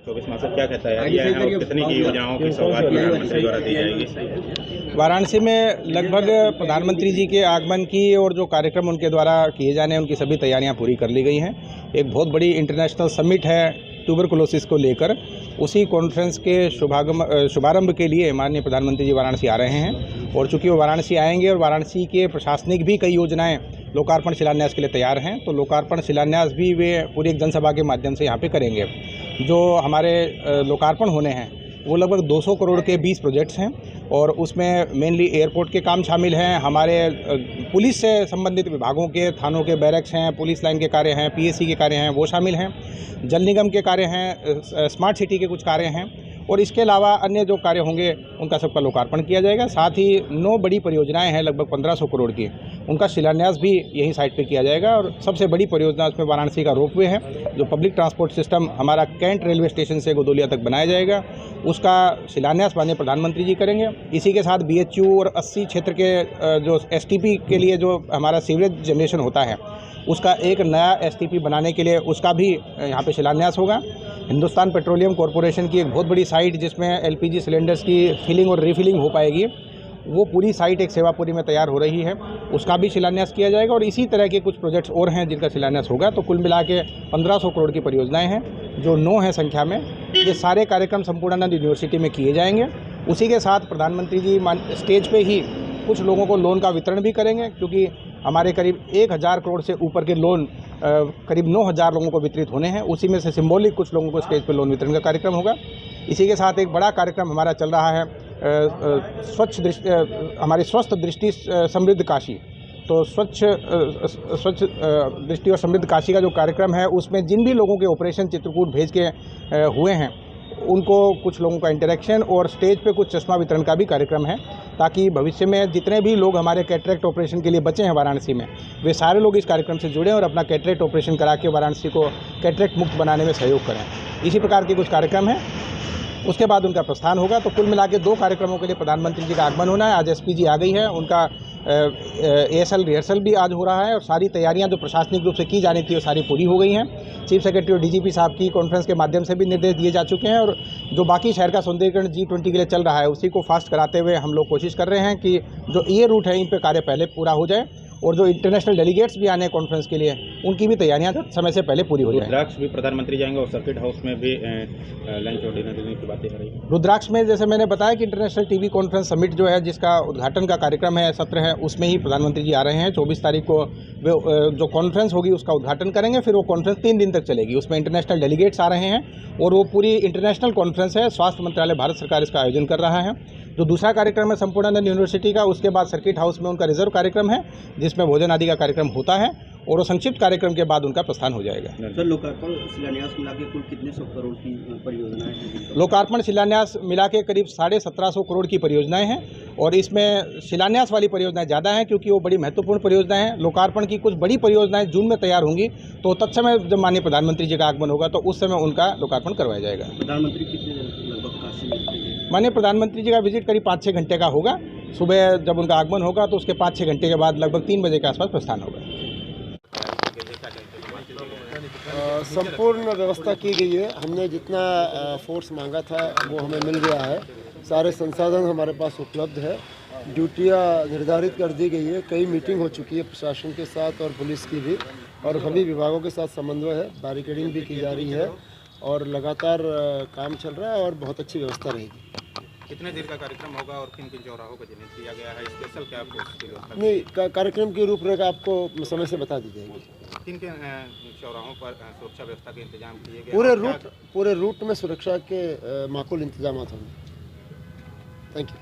24 मार्च क्या कहता है और कितनी की योजनाओं की सौगात प्रधानमंत्री द्वारा दी जाएगी? वाराणसी में लगभग प्रधानमंत्री जी के आगमन की और जो कार्यक्रम उनके द्वारा किए जाने हैं उनकी सभी तैयारियां पूरी कर ली गई हैं। एक बहुत बड़ी इंटरनेशनल समिट है ट्यूबरकुलोसिस को लेकर, उसी कॉन्फ्रेंस के शुभारंभ के लिए माननीय प्रधानमंत्री जी वाराणसी आ रहे हैं और चूंकि वो वाराणसी आएंगे और वाराणसी के प्रशासनिक भी कई योजनाएं लोकार्पण शिलान्यास के लिए तैयार हैं, तो लोकार्पण शिलान्यास भी वे पूरी एक जनसभा के माध्यम से यहाँ पे करेंगे। जो हमारे लोकार्पण होने हैं वो लगभग 200 करोड़ के 20 प्रोजेक्ट्स हैं और उसमें मेनली एयरपोर्ट के काम शामिल हैं, हमारे पुलिस से संबंधित विभागों के थानों के बैरक्स हैं, पुलिस लाइन के कार्य हैं, पीएससी के कार्य हैं वो शामिल हैं, जल निगम के कार्य हैं, स्मार्ट सिटी के कुछ कार्य हैं और इसके अलावा अन्य जो कार्य होंगे उनका सबका लोकार्पण किया जाएगा। साथ ही 9 बड़ी परियोजनाएं हैं लगभग 1500 करोड़ की, उनका शिलान्यास भी यही साइट पे किया जाएगा। और सबसे बड़ी परियोजना उसमें वाराणसी का रोपवे है, जो पब्लिक ट्रांसपोर्ट सिस्टम हमारा कैंट रेलवे स्टेशन से गोदोलिया तक बनाया जाएगा, उसका शिलान्यास माननीय प्रधानमंत्री जी करेंगे। इसी के साथ BHU और 80 क्षेत्र के जो STP के लिए जो हमारा सीवरेज जनरेशन होता है उसका एक नया STP बनाने के लिए उसका भी यहाँ पे शिलान्यास होगा। हिंदुस्तान पेट्रोलियम कॉरपोरेशन की एक बहुत बड़ी साइट जिसमें LPG सिलेंडर्स की फिलिंग और रिफिलिंग हो पाएगी, वो पूरी साइट एक सेवापुरी में तैयार हो रही है, उसका भी शिलान्यास किया जाएगा। और इसी तरह के कुछ प्रोजेक्ट्स और हैं जिनका शिलान्यास होगा। तो कुल मिला के 1500 करोड़ की परियोजनाएं हैं जो 9 हैं संख्या में। ये सारे कार्यक्रम संपूर्णानंद यूनिवर्सिटी में किए जाएंगे। उसी के साथ प्रधानमंत्री जी स्टेज पे ही कुछ लोगों को लोन का वितरण भी करेंगे, क्योंकि हमारे करीब 1000 करोड़ से ऊपर के लोन करीब 9000 लोगों को वितरित होने हैं। उसी में से सिंबॉलिक कुछ लोगों को स्टेज पर लोन वितरण का कार्यक्रम होगा। इसी के साथ एक बड़ा कार्यक्रम हमारा चल रहा है हमारी स्वस्थ दृष्टि समृद्ध काशी। तो स्वच्छ दृष्टि और समृद्ध काशी का जो कार्यक्रम है उसमें जिन भी लोगों के ऑपरेशन चित्रकूट भेज के हुए हैं उनको कुछ लोगों का इंटरेक्शन और स्टेज पे कुछ चश्मा वितरण का भी कार्यक्रम है, ताकि भविष्य में जितने भी लोग हमारे कैटरेक्ट ऑपरेशन के लिए बचे हैं वाराणसी में, वे सारे लोग इस कार्यक्रम से जुड़ें और अपना कैटरेक्ट ऑपरेशन करा के वाराणसी को कैटरेक्ट मुक्त बनाने में सहयोग करें। इसी प्रकार के कुछ कार्यक्रम हैं। उसके बाद उनका प्रस्थान होगा। तो कुल मिला के 2 कार्यक्रमों के लिए प्रधानमंत्री जी का आगमन होना है। आज SP जी आ गई है, उनका ASL रिहर्सल भी आज हो रहा है और सारी तैयारियां जो प्रशासनिक रूप से की जानी थी वो सारी पूरी हो गई हैं। चीफ सेक्रेटरी और DGP साहब की कॉन्फ्रेंस के माध्यम से भी निर्देश दिए जा चुके हैं और जो बाकी शहर का सौंदर्यीकरण G20 के लिए चल रहा है उसी को फास्ट कराते हुए हम लोग कोशिश कर रहे हैं कि जो ये रूट है इन पर कार्य पहले पूरा हो जाए और जो इंटरनेशनल डेलीगेट्स भी आने हैं कॉन्फ्रेंस के लिए उनकी भी तैयारियां समय से पहले पूरी हो जाए। रुद्राक्ष भी प्रधानमंत्री जाएंगे और सर्किट हाउस में भी लंच और डिनर देने की बातें हो रही है। रुद्राक्ष में जैसे मैंने बताया कि इंटरनेशनल TV कॉन्फ्रेंस समिट जो है जिसका उद्घाटन का कार्यक्रम है, सत्र है, उसमें ही प्रधानमंत्री जी आ रहे हैं। 24 तारीख को वे जो कॉन्फ्रेंस होगी उसका उद्घाटन करेंगे। फिर वो कॉन्फ्रेंस 3 दिन तक चलेगी। उसमें इंटरनेशनल डेलीगेट्स आ रहे हैं और वो पूरी इंटरनेशनल कॉन्फ्रेंस है। स्वास्थ्य मंत्रालय भारत सरकार इसका आयोजन कर रहा है। जो दूसरा कार्यक्रम है संपूर्णानंद यूनिवर्सिटी का, उसके बाद सर्किट हाउस में उनका रिजर्व कार्यक्रम है जिसमें भोजन आदि का कार्यक्रम होता है और वो संक्षिप्त कार्यक्रम के बाद उनका प्रस्थान हो जाएगा। सर, लोकार्पण शिलान्यास मिला के कुल कितने 100 करोड़ की परियोजनाएं हैं? लोकार्पण शिलान्यास मिला के करीब 1750 करोड़ की परियोजनाएं हैं और इसमें शिलान्यास वाली परियोजनाएं ज़्यादा हैं क्योंकि वो बड़ी महत्वपूर्ण परियोजनाएं हैं। लोकार्पण की कुछ बड़ी परियोजनाएं जून में तैयार होंगी, तो तत्समय जब माननीय प्रधानमंत्री जी का आगमन होगा तो उस समय उनका लोकार्पण करवाया जाएगा। प्रधानमंत्री कितने दिन लगभग काशी में? माननीय प्रधानमंत्री जी का विजिट करीब 5-6 घंटे का होगा। सुबह जब उनका आगमन होगा तो उसके 5-6 घंटे के बाद लगभग 3 बजे के आसपास प्रस्थान होगा। संपूर्ण व्यवस्था की गई है। हमने जितना फोर्स मांगा था वो हमें मिल गया है। सारे संसाधन हमारे पास उपलब्ध है। ड्यूटियाँ निर्धारित कर दी गई है। कई मीटिंग हो चुकी है प्रशासन के साथ और पुलिस की भी, और सभी विभागों के साथ समन्वय है। बैरिकेडिंग भी की जा रही है और लगातार काम चल रहा है और बहुत अच्छी व्यवस्था रहेगी। कितने देर का कार्यक्रम होगा और किन किन चौराहों का चिन्हित किया गया है? स्पेशल क्या आपको नहीं, कार्यक्रम की रूपरेखा आपको समय से बता दी जाएगी। किन किन चौराहों पर सुरक्षा व्यवस्था के इंतजाम किए गए? पूरे रूट में सुरक्षा के माकूल इंतजाम होंगे। Thank you.